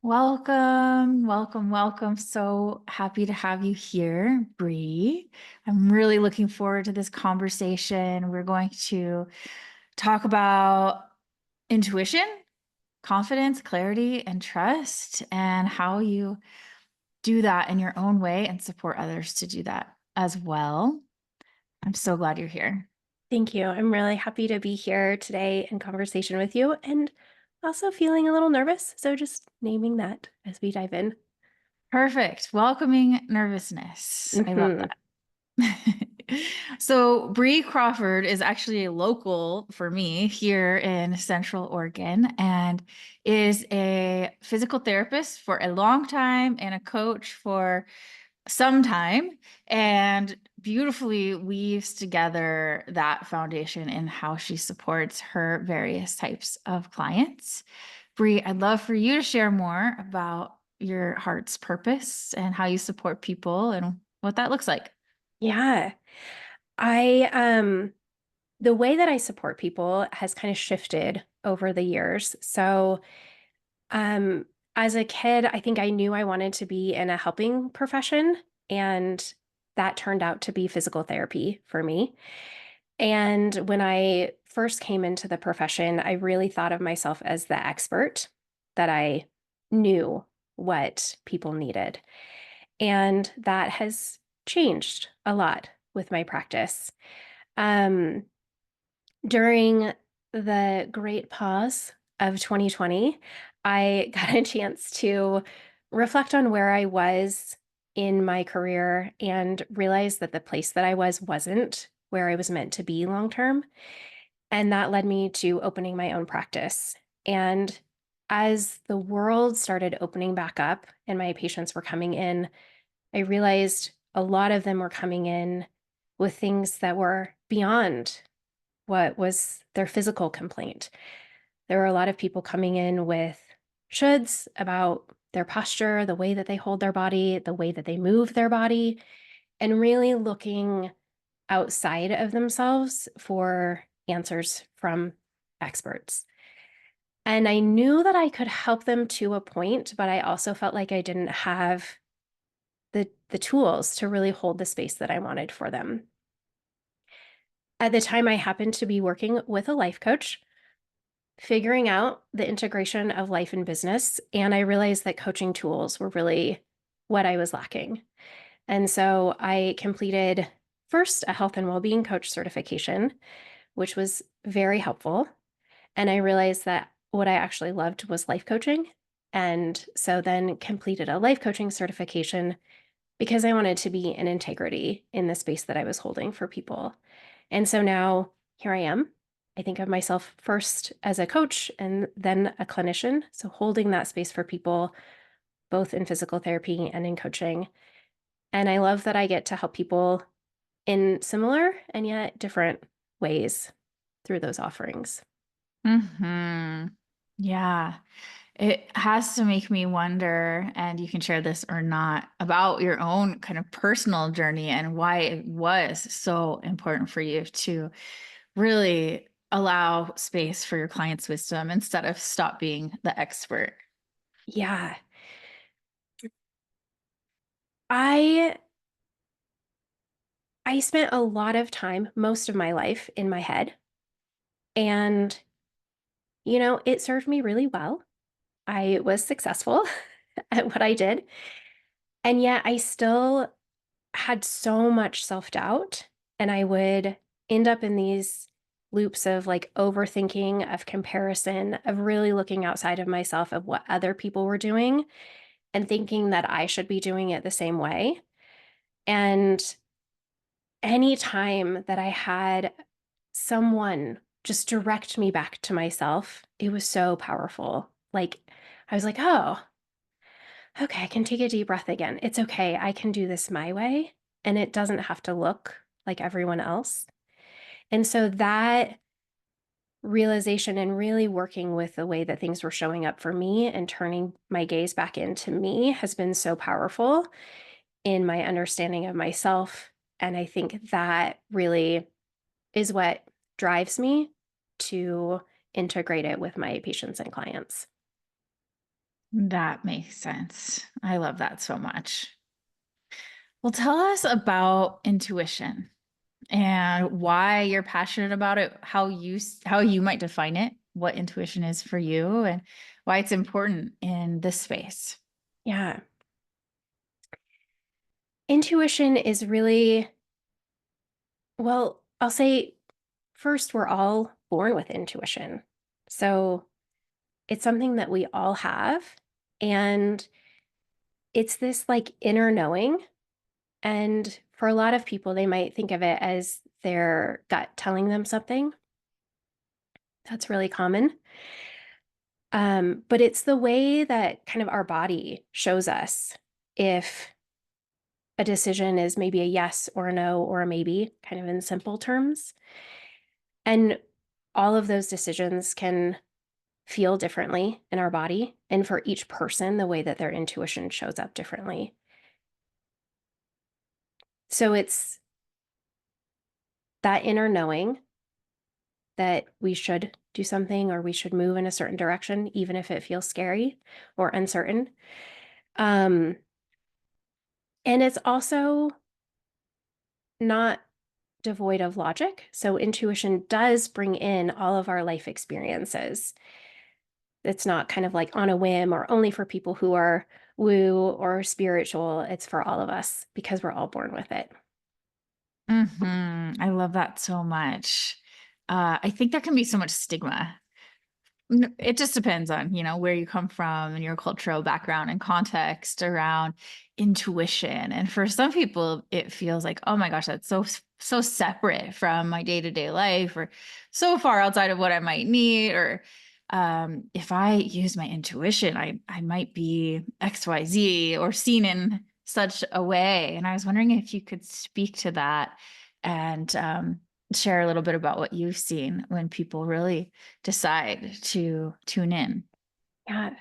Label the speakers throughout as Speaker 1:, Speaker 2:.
Speaker 1: Welcome, welcome, welcome. So happy to have you here, Bre. I'm really looking forward to this conversation. We're going to talk about intuition, confidence, clarity, and trust, and how you do that in your own way and support others to do that as well. I'm so glad you're here.
Speaker 2: Thank you. I'm really happy to be here today in conversation with you and also feeling a little nervous. So just naming that as we dive in.
Speaker 1: Perfect. Welcoming nervousness. I love
Speaker 2: Hmm.
Speaker 1: that. So Bre Crawford is actually a local for me here in Central Oregon and is a physical therapist for a long time and a coach for some time, and beautifully weaves together that foundation in how she supports her various types of clients. Bre, I'd love for you to share more about your heart's purpose and how you support people and what that looks like.
Speaker 2: Yeah. I the way that I support people has kind of shifted over the years. So um as a kid, I think I knew I wanted to be in a helping profession, and that turned out to be physical therapy for me. And when I first came into the profession, I really thought of myself as the expert, that I knew what people needed. And that has changed a lot with my practice. Um, During the great pause of 2020, I got a chance to reflect on where I was in my career and realize that the place that I was wasn't where I was meant to be long term. And that led me to opening my own practice. And as the world started opening back up and my patients were coming in, I realized a lot of them were coming in with things that were beyond what was their physical complaint. There were a lot of people coming in with shoulds about their posture, the way that they hold their body, the way that they move their body, and really looking outside of themselves for answers from experts. And I knew that I could help them to a point, but I also felt like I didn't have the tools to really hold the space that I wanted for them. At the time, I happened to be working with a life coach, figuring out the integration of life and business, and I realized that coaching tools were really what I was lacking. And so I completed first a health and well-being coach certification, which was very helpful. And I realized that what I actually loved was life coaching. And so then completed a life coaching certification because I wanted to be in integrity in the space that I was holding for people. And so now here I am. I think of myself first as a coach and then a clinician. So holding that space for people, both in physical therapy and in coaching. And I love that I get to help people in similar and yet different ways through those offerings.
Speaker 1: Hmm. Yeah. It has to make me wonder, and you can share this or not, about your own kind of personal journey and why it was so important for you to really allow space for your client's wisdom instead of stop being the expert.
Speaker 2: Yeah. I I spent a lot of time, most of my life, in my head, and it served me really well. I was successful at what I did, and yet I still had so much self-doubt, and I would end up in these loops of, like, overthinking, of comparison, of really looking outside of myself of what other people were doing and thinking that I should be doing it the same way. And any time that I had someone just direct me back to myself, it was so powerful. Like, I was like, "Oh, okay, I can take a deep breath again. It's okay. I can do this my way, and it doesn't have to look like everyone else." And so that realization and really working with the way that things were showing up for me and turning my gaze back into me has been so powerful in my understanding of myself. And I think that really is what drives me to integrate it with my patients and clients.
Speaker 1: That makes sense. I love that so much. Well, tell us about intuition and why you're passionate about it, how you might define it, what intuition is for you, and why it's important in this space.
Speaker 2: Yeah. Intuition is really, well, I'll say first, we're all born with intuition. So it's something that we all have. And it's this like inner knowing. And for a lot of people, they might think of it as their gut telling them something. That's really common. But it's the way that kind of our body shows us if a decision is maybe a yes or a no or a maybe, kind of in simple terms. And all of those decisions can feel differently in our body. And for each person, the way that their intuition shows up differently. So it's that inner knowing that we should do something or we should move in a certain direction, even if it feels scary or uncertain. Um, and it's also not devoid of logic. So intuition does bring in all of our life experiences. It's not kind of like on a whim or only for people who are woo or spiritual. It's for all of us because we're all born with it.
Speaker 1: I love that so much. I think there can be so much stigma. It just depends on, where you come from and your cultural background and context around intuition. And for some people, it feels like, oh my gosh, that's so separate from my day-to-day life, or so far outside of what I might need. Or if I use my intuition, I might be XYZ or seen in such a way. And I was wondering if you could speak to that and share a little bit about what you've seen when people really decide to tune in.
Speaker 2: Yeah.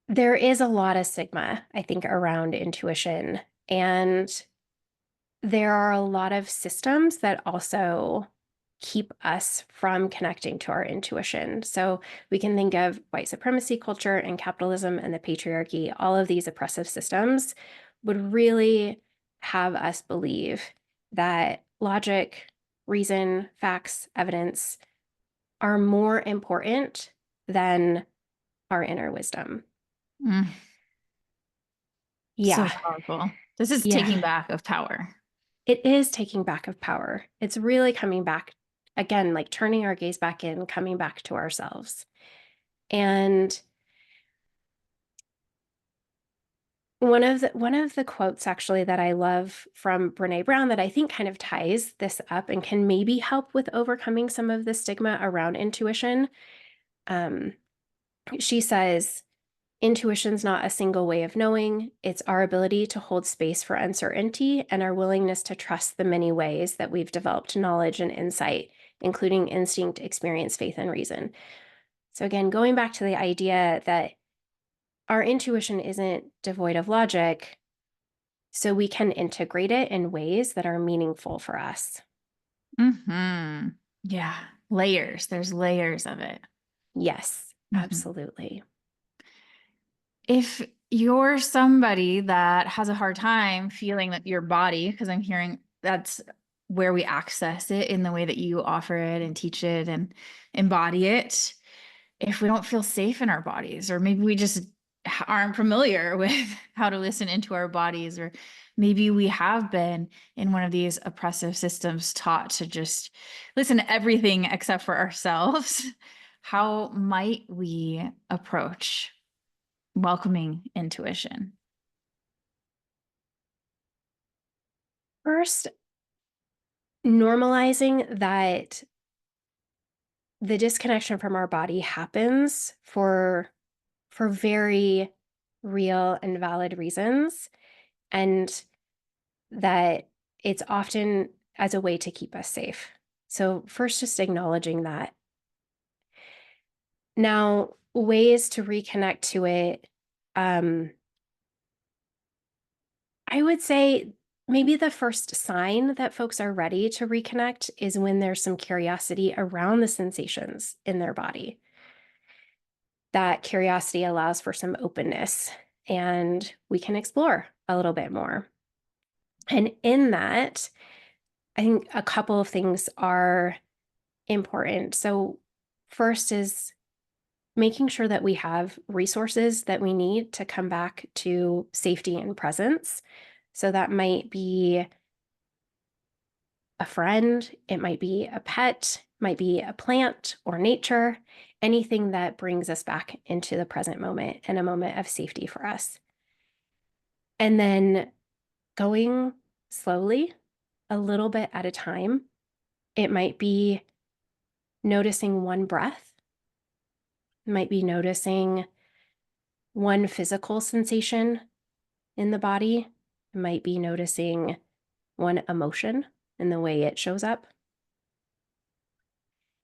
Speaker 2: There is a lot of stigma, I think, around intuition. And there are a lot of systems that also keep us from connecting to our intuition. So we can think of white supremacy culture and capitalism and the patriarchy. All of these oppressive systems would really have us believe that logic, reason, facts, evidence are more important than our inner wisdom.
Speaker 1: Mm, so
Speaker 2: Yeah.
Speaker 1: powerful. This is
Speaker 2: Yeah.
Speaker 1: taking back of power.
Speaker 2: It is taking back of power. It's really coming back again, like turning our gaze back in, coming back to ourselves. And one of the quotes actually that I love from Bre Brown that I think kind of ties this up and can maybe help with overcoming some of the stigma around intuition. Um, she says, intuition's not a single way of knowing. It's our ability to hold space for uncertainty and our willingness to trust the many ways that we've developed knowledge and insight, including instinct, experience, faith, and reason. So again, going back to the idea that our intuition isn't devoid of logic, so we can integrate it in ways that are meaningful for us.
Speaker 1: Yeah. Layers. There's layers of it.
Speaker 2: Yes,
Speaker 1: Mhm.
Speaker 2: absolutely.
Speaker 1: If you're somebody that has a hard time feeling that your body, because I'm hearing that's where we access it in the way that you offer it and teach it and embody it, if we don't feel safe in our bodies, or maybe we just aren't familiar with how to listen into our bodies, or maybe we have been in one of these oppressive systems taught to just listen to everything except for ourselves, how might we approach welcoming intuition?
Speaker 2: First, normalizing that the disconnection from our body happens for very real and valid reasons, and that it's often as a way to keep us safe. So first, just acknowledging that. Now, ways to reconnect to it. I would say maybe the first sign that folks are ready to reconnect is when there's some curiosity around the sensations in their body. that curiosity allows for some openness and we can explore a little bit more. And in that, I think a couple of things are important. So, first is making sure that we have resources that we need to come back to safety and presence. So, that might be a friend, it might be a pet, might be a plant or nature, anything that brings us back into the present moment and a moment of safety for us. And then going slowly, a little bit at a time. It might be noticing one breath, it might be noticing one physical sensation in the body, it might be noticing one emotion and the way it shows up.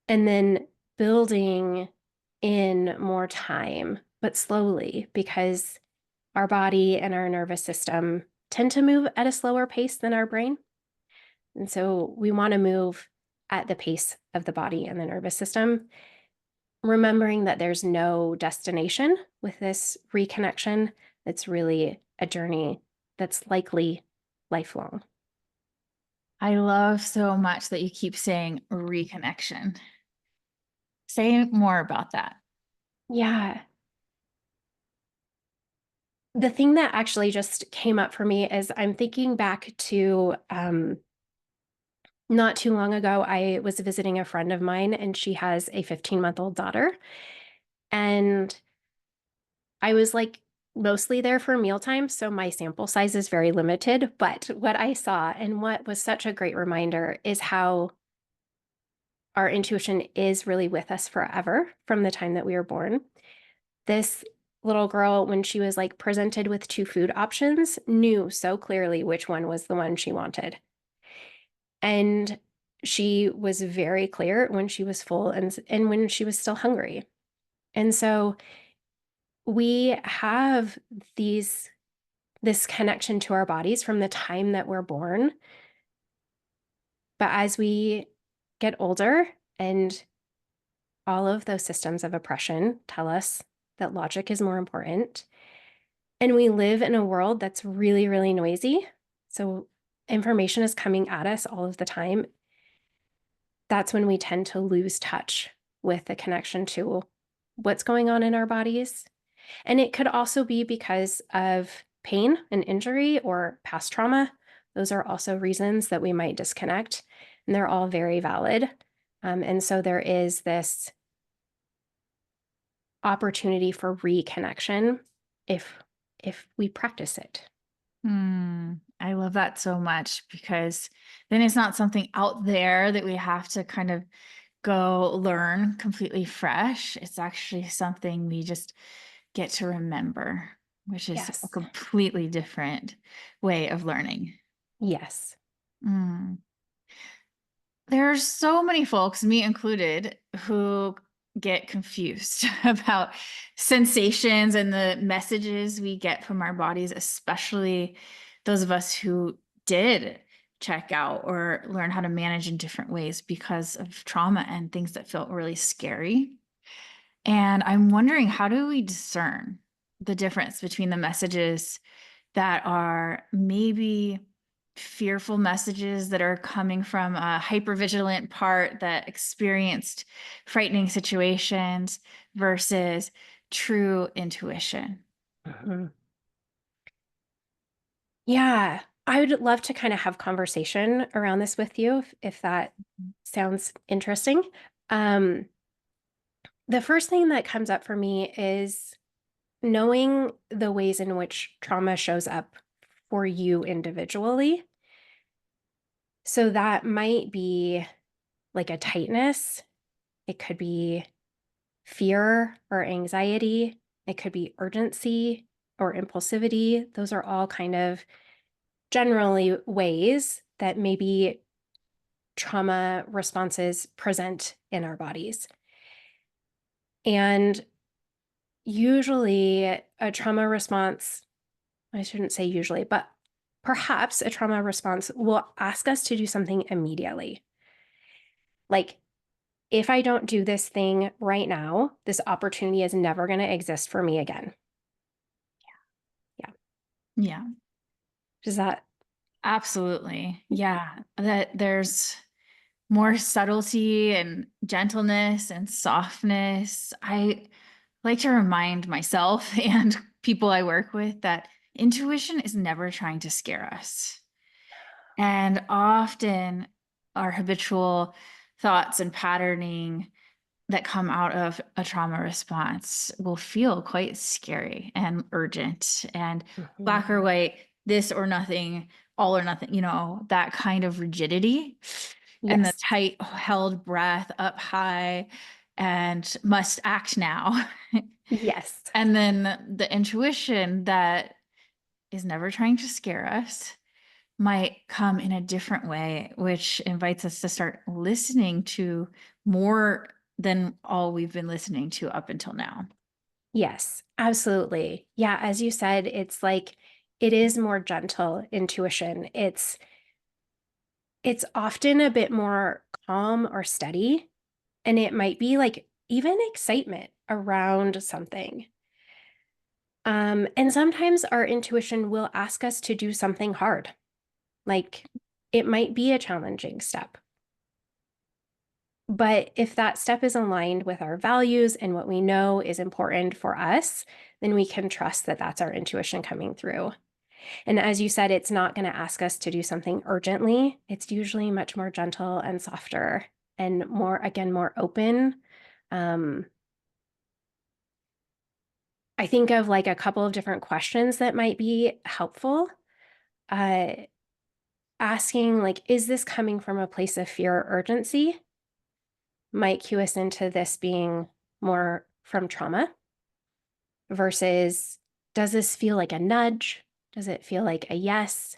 Speaker 2: And then building in more time, but slowly, because our body and our nervous system tend to move at a slower pace than our brain. And so we want to move at the pace of the body and the nervous system, remembering that there's no destination with this reconnection. It's really a journey that's likely lifelong.
Speaker 1: I love so much that you keep saying reconnection. Say more about that.
Speaker 2: Yeah. The thing that actually just came up for me is I'm thinking back to not too long ago, I was visiting a friend of mine and she has a 15-month-old daughter. And I was like mostly there for mealtime. So my sample size is very limited. But what I saw and what was such a great reminder is how our intuition is really with us forever from the time that we were born. This little girl, when she was like presented with two food options, knew so clearly which one was the one she wanted. And she was very clear when she was full and when she was still hungry. And so we have this connection to our bodies from the time that we're born. But as we get older and all of those systems of oppression tell us that logic is more important, and we live in a world that's really, really noisy. So information is coming at us all of the time. That's when we tend to lose touch with the connection to what's going on in our bodies. And it could also be because of pain and injury or past trauma. Those are also reasons that we might disconnect, and they're all very valid. And so there is this opportunity for reconnection if we practice it.
Speaker 1: I love that so much because then it's not something out there that we have to kind of go learn completely fresh. It's actually something we just get to remember, which is a
Speaker 2: Yes.
Speaker 1: completely different way of learning.
Speaker 2: Yes.
Speaker 1: Mm. There are so many folks, me included, who get confused about sensations and the messages we get from our bodies, especially those of us who did check out or learn how to manage in different ways because of trauma and things that felt really scary. And I'm wondering, how do we discern the difference between the messages that are maybe fearful messages that are coming from a hypervigilant part that experienced frightening situations versus true intuition?
Speaker 2: Mhm. Yeah. I would love to kind of have conversation around this with you if that sounds interesting. Um, the first thing that comes up for me is knowing the ways in which trauma shows up for you individually. So that might be like a tightness, it could be fear or anxiety, it could be urgency or impulsivity. Those are all kind of generally ways that maybe trauma responses present in our bodies. And usually, a trauma response, I shouldn't say usually, but perhaps a trauma response will ask us to do something immediately. Like if I don't do this thing right now, this opportunity is never going to exist for me again. Yeah.
Speaker 1: Yeah,
Speaker 2: Does that?
Speaker 1: absolutely. Yeah, that there's more subtlety and gentleness and softness. I like to remind myself and people I work with that intuition is never trying to scare us. And often our habitual thoughts and patterning that come out of a trauma response will feel quite scary and urgent and
Speaker 2: Mhm.
Speaker 1: black or white, this or nothing, all or nothing, that kind of rigidity and the
Speaker 2: Yes.
Speaker 1: tight held breath up high and must act now.
Speaker 2: Yes.
Speaker 1: And then the intuition that is never trying to scare us might come in a different way, which invites us to start listening to more than all we've been listening to up until now.
Speaker 2: Yes, absolutely. Yeah, as you said, it's like it is more gentle intuition. It's often a bit more calm or steady, and it might be like even excitement around something. And sometimes our intuition will ask us to do something hard. Like it might be a challenging step. But if that step is aligned with our values and what we know is important for us, then we can trust that that's our intuition coming through. And as you said, it's not going to ask us to do something urgently. It's usually much more gentle and softer and more, again, more open. Um, I think of like a couple of different questions that might be helpful. Uh, Asking, like, is this coming from a place of fear or urgency? Might cue us into this being more from trauma versus does this feel like a nudge? Does it feel like a yes?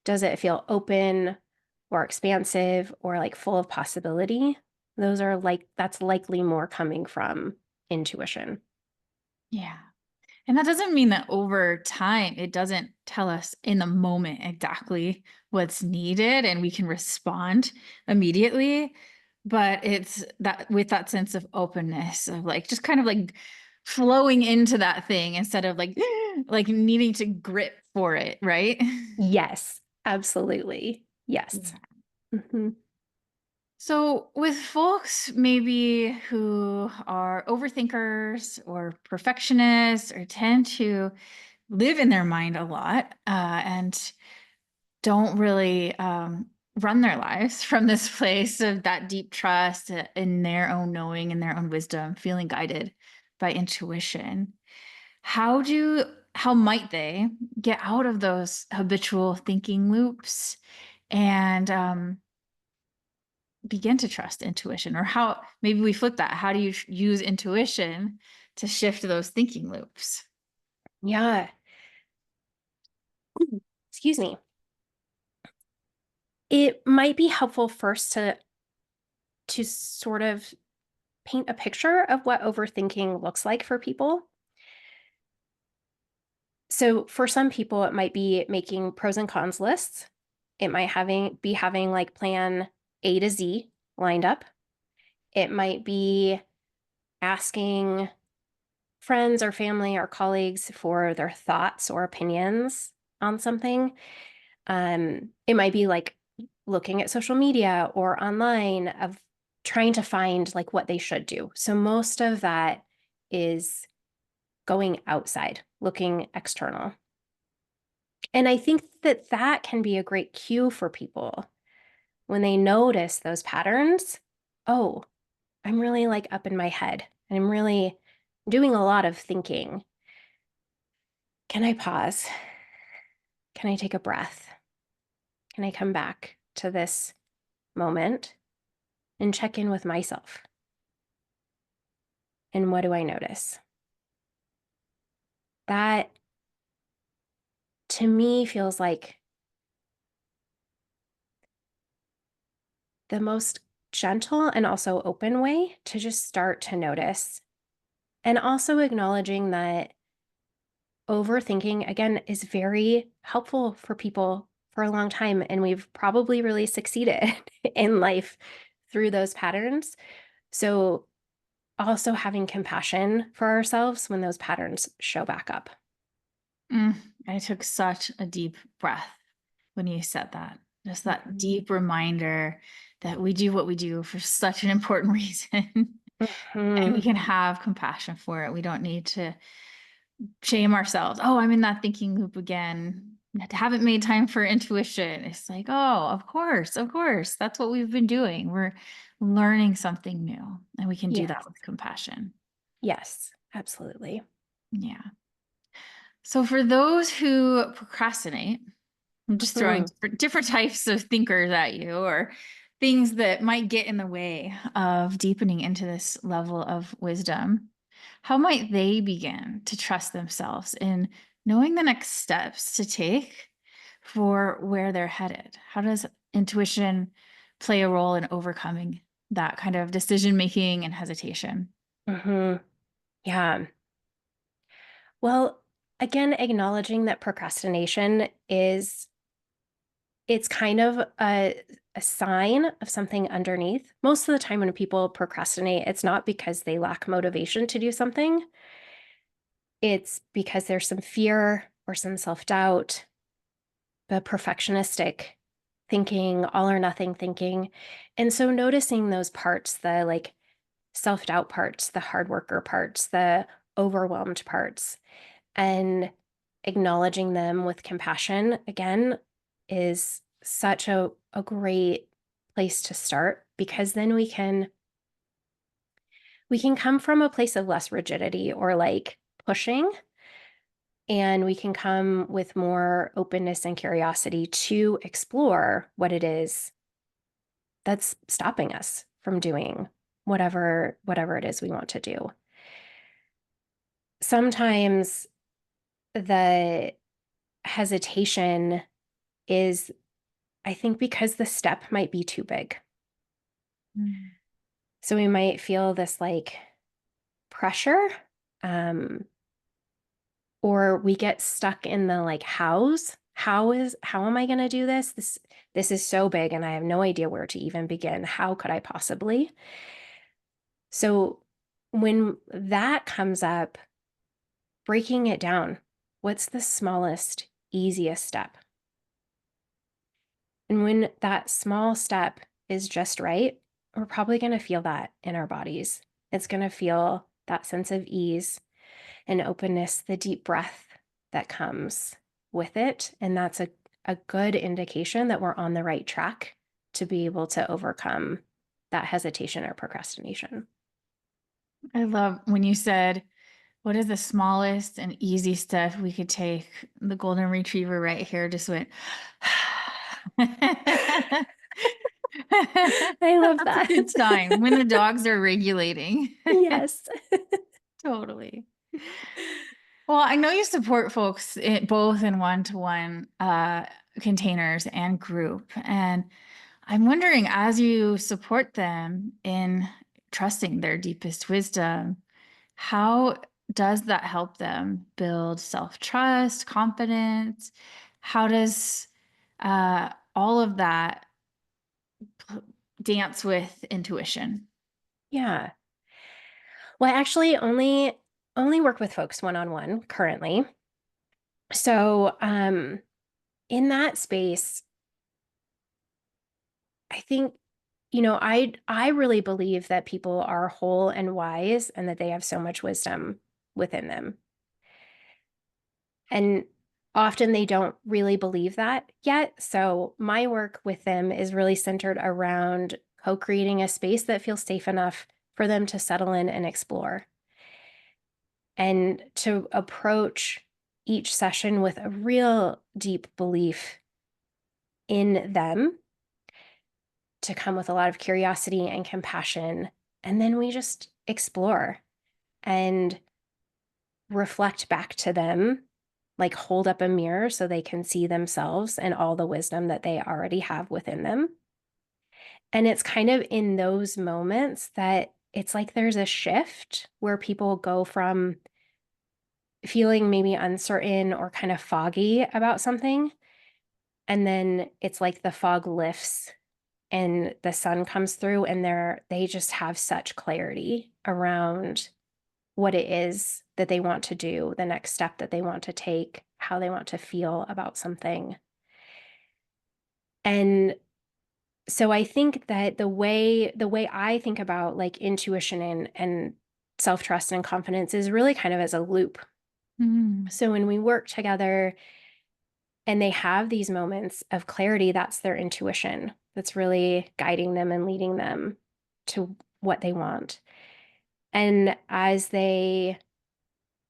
Speaker 2: Does it feel open or expansive or like full of possibility? Those are like, that's likely more coming from intuition.
Speaker 1: Yeah. And that doesn't mean that over time, it doesn't tell us in the moment exactly what's needed and we can respond immediately. But it's that with that sense of openness of like just kind of like flowing into that thing instead of like like needing to grip for it, right?
Speaker 2: Yes, absolutely. Yes.
Speaker 1: Yeah.
Speaker 2: Hmm.
Speaker 1: So, with folks maybe who are overthinkers or perfectionists or tend to live in their mind a lot and don't really run their lives from this place of that deep trust in their own knowing and their own wisdom, feeling guided by intuition. How might they get out of those habitual thinking loops and begin to trust intuition? Or how maybe we flip that? How do you use intuition to shift those thinking loops?
Speaker 2: Yeah. Excuse me. It might be helpful first to sort of paint a picture of what overthinking looks like for people. So for some people, it might be making pros and cons lists. It might having like plan A to Z lined up. It might be asking friends or family or colleagues for their thoughts or opinions on something. It might be like looking at social media or online of trying to find like what they should do. So most of that is going outside, looking external. And I think that that can be a great cue for people when they notice those patterns. Oh, I'm really like up in my head and I'm really doing a lot of thinking. Can I pause? Can I take a breath? Can I come back to this moment and check in with myself? And what do I notice? That to me feels like the most gentle and also open way to just start to notice. And also acknowledging that overthinking, again, is very helpful for people for a long time. And we've probably really succeeded in life through those patterns. So also having compassion for ourselves when those patterns show back up.
Speaker 1: Mm, I took such a deep breath when you said that. Just that
Speaker 2: Mhm.
Speaker 1: deep reminder that we do what we do for such an important reason. And we
Speaker 2: Mhm.
Speaker 1: can have compassion for it. We don't need to shame ourselves. Oh, I'm in that thinking loop again. Haven't made time for intuition. It's like, oh, of course, of course. That's what we've been doing. We're learning something new, and we can do that
Speaker 2: Yes.
Speaker 1: with compassion.
Speaker 2: Yes, absolutely.
Speaker 1: Yeah. So for those who procrastinate, I'm just throwing
Speaker 2: Mhm.
Speaker 1: different types of thinkers at you or things that might get in the way of deepening into this level of wisdom. How might they begin to trust themselves in knowing the next steps to take for where they're headed? How does intuition play a role in overcoming that kind of decision making and hesitation?
Speaker 2: Mhm. Yeah. Well, again, acknowledging that procrastination is it's kind of a sign of something underneath. Most of the time when people procrastinate, it's not because they lack motivation to do something. It's because there's some fear or some self-doubt, the perfectionistic thinking, all or nothing thinking. And so noticing those parts, the like self-doubt parts, the hard worker parts, the overwhelmed parts, and acknowledging them with compassion again is such a great place to start because then we can come from a place of less rigidity or like pushing, and we can come with more openness and curiosity to explore what it is that's stopping us from doing whatever it is we want to do. Sometimes the hesitation is, I think, because the step might be too big.
Speaker 1: Mm.
Speaker 2: So we might feel this like pressure, um, or we get stuck in the like hows. How am I going to do this? This is so big and I have no idea where to even begin. How could I possibly? So when that comes up, breaking it down, what's the smallest, easiest step? And when that small step is just right, we're probably going to feel that in our bodies. It's going to feel that sense of ease and openness, the deep breath that comes with it. And that's a good indication that we're on the right track to be able to overcome that hesitation or procrastination.
Speaker 1: I love when you said, what is the smallest and easy step we could take? The golden retriever right here just went.
Speaker 2: I love
Speaker 1: That's a
Speaker 2: that.
Speaker 1: good sign when the dogs are regulating.
Speaker 2: Yes.
Speaker 1: Totally. Well, I know you support folks both in one-to-one containers and group. And I'm wondering, as you support them in trusting their deepest wisdom, how does that help them build self-trust, confidence? How does all of that p- dance with intuition?
Speaker 2: Yeah. Well, I actually only work with folks one-on-one currently. So, in that space, I think, I really believe that people are whole and wise and that they have so much wisdom within them. And often they don't really believe that yet. So, my work with them is really centered around co-creating a space that feels safe enough for them to settle in and explore and to approach each session with a real deep belief in them, to come with a lot of curiosity and compassion. And then we just explore and reflect back to them, like hold up a mirror so they can see themselves and all the wisdom that they already have within them. And it's kind of in those moments that it's like there's a shift where people go from feeling maybe uncertain or kind of foggy about something. And then it's like the fog lifts and the sun comes through and they just have such clarity around what it is that they want to do, the next step that they want to take, how they want to feel about something. And so I think that the way I think about like intuition and self-trust and confidence is really kind of as a loop.
Speaker 1: Mm.
Speaker 2: So when we work together and they have these moments of clarity, that's their intuition that's really guiding them and leading them to what they want. And as they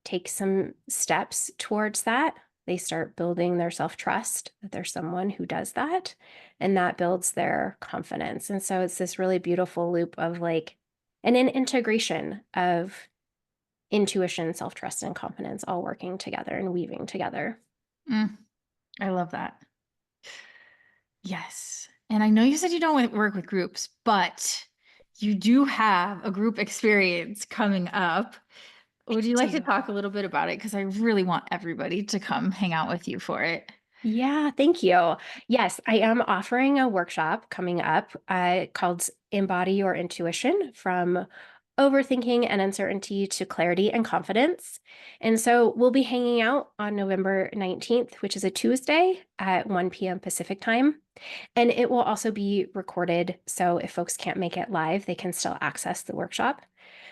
Speaker 2: take some steps towards that, they start building their self trust that there's someone who does that. And that builds their confidence. And so it's this really beautiful loop of like, and an integration of intuition, self trust, and confidence all working together and weaving together.
Speaker 1: Mm. I love that. Yes. And I know you said you don't work with groups, but you do have a group experience coming up. Would you like to
Speaker 2: Do.
Speaker 1: talk a little bit about it? Because I really want everybody to come hang out with you for it.
Speaker 2: Yeah, thank you. Yes, I am offering a workshop coming up called Embody Your Intuition from overthinking and uncertainty to clarity and confidence. And so we'll be hanging out on November 19th, which is a Tuesday at 1 p.m. Pacific time. And it will also be recorded. So if folks can't make it live, they can still access the workshop.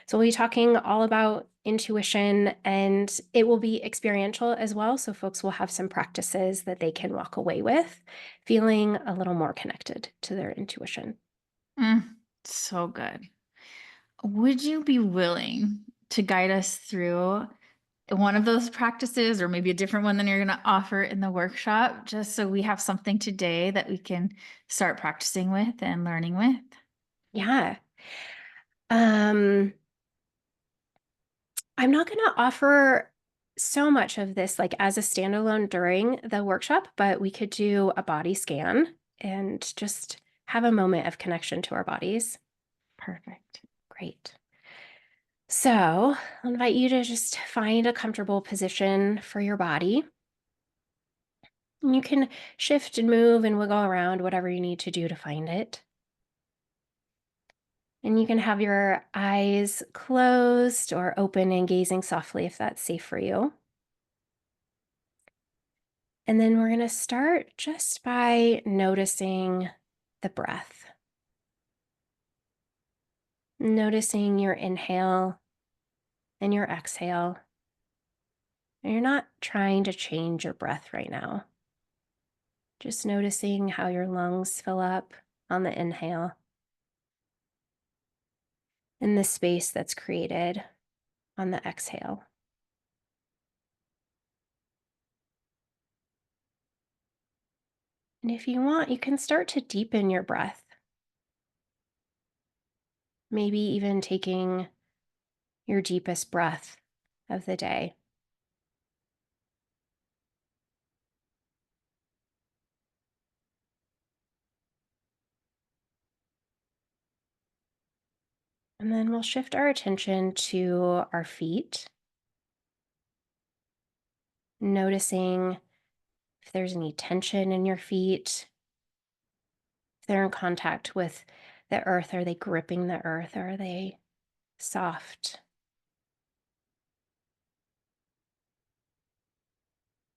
Speaker 2: So we'll be talking all about intuition and it will be experiential as well. So folks will have some practices that they can walk away with, feeling a little more connected to their intuition.
Speaker 1: Mm, so good. Would you be willing to guide us through one of those practices or maybe a different one than you're going to offer in the workshop, just so we have something today that we can start practicing with and learning with?
Speaker 2: Yeah. Um, I'm not going to offer so much of this like as a standalone during the workshop, but we could do a body scan and just have a moment of connection to our bodies.
Speaker 1: Perfect.
Speaker 2: Great. So I'll invite you to just find a comfortable position for your body. And you can shift and move and wiggle around, whatever you need to do to find it. And you can have your eyes closed or open and gazing softly if that's safe for you. And then we're going to start just by noticing the breath. Noticing your inhale and your exhale. And you're not trying to change your breath right now. Just noticing how your lungs fill up on the inhale and the space that's created on the exhale. And if you want, you can start to deepen your breath. Maybe even taking your deepest breath of the day. And then we'll shift our attention to our feet, noticing if there's any tension in your feet, if they're in contact with the earth. Are they gripping the earth? Or are they soft?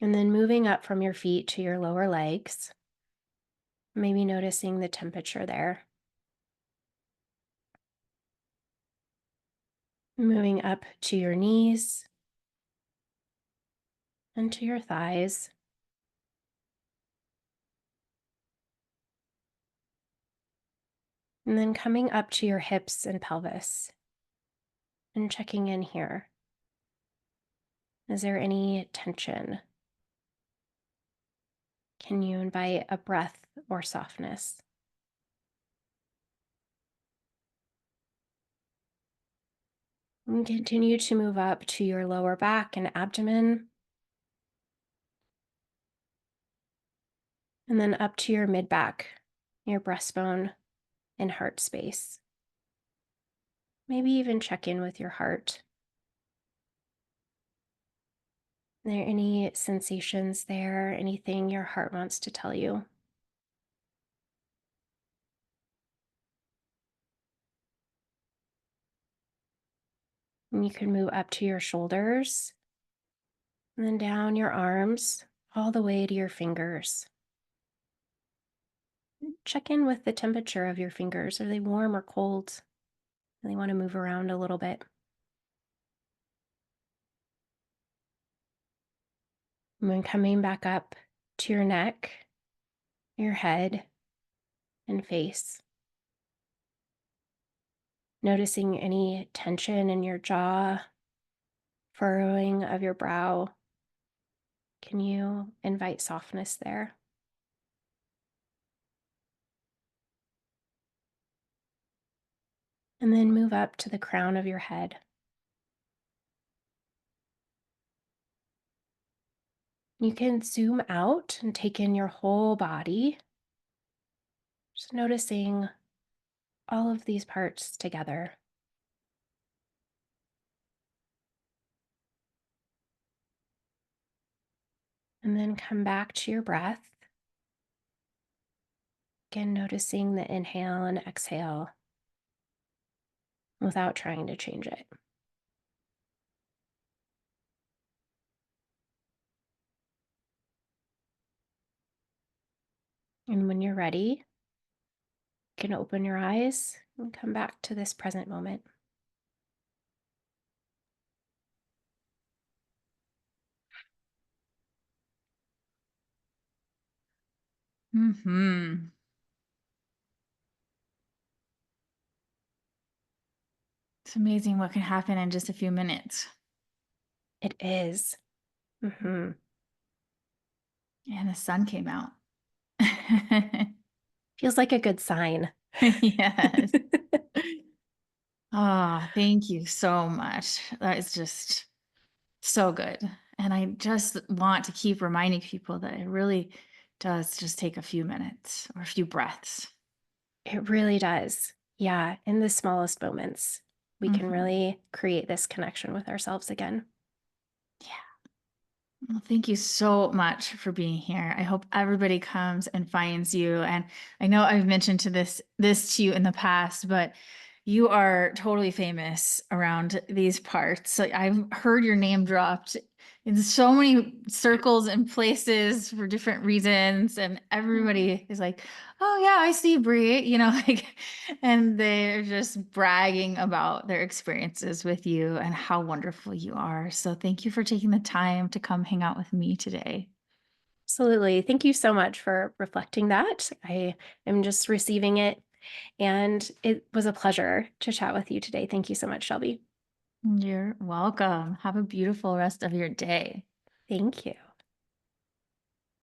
Speaker 2: And then moving up from your feet to your lower legs, maybe noticing the temperature there. Moving up to your knees and to your thighs. And then coming up to your hips and pelvis and checking in here. Is there any tension? Can you invite a breath or softness? And continue to move up to your lower back and abdomen, and then up to your mid back, your breastbone and heart space. Maybe even check in with your heart. Are there any sensations there? Anything your heart wants to tell you? And you can move up to your shoulders and then down your arms all the way to your fingers. Check in with the temperature of your fingers. Are they warm or cold? Do they want to move around a little bit? And then coming back up to your neck, your head, and face. Noticing any tension in your jaw, furrowing of your brow. Can you invite softness there? And then move up to the crown of your head. You can zoom out and take in your whole body, just noticing all of these parts together. And then come back to your breath. Again, noticing the inhale and exhale without trying to change it. And when you're ready, you can open your eyes and come back to this present moment.
Speaker 1: Hmm. It's amazing what can happen in just a few minutes.
Speaker 2: It is. Mhm.
Speaker 1: And the sun came out.
Speaker 2: Feels like a good sign.
Speaker 1: Yes. Ah, thank you so much. That is just so good. And I just want to keep reminding people that it really does just take a few minutes or a few breaths.
Speaker 2: It really does. Yeah, in the smallest moments, we can
Speaker 1: Mhm.
Speaker 2: really create this connection with ourselves again.
Speaker 1: Yeah. Well, thank you so much for being here. I hope everybody comes and finds you. And I know I've mentioned this to you in the past, but you are totally famous around these parts. Like, I've heard your name dropped in so many circles and places for different reasons, and
Speaker 2: Mm.
Speaker 1: everybody is like, "Oh yeah, I see Bre," like, and they're just bragging about their experiences with you and how wonderful you are. So thank you for taking the time to come hang out with me today.
Speaker 2: Absolutely. Thank you so much for reflecting that. I am just receiving it. And it was a pleasure to chat with you today. Thank you so much, Shelby.
Speaker 1: You're welcome. Have a beautiful rest of your day.
Speaker 2: Thank you.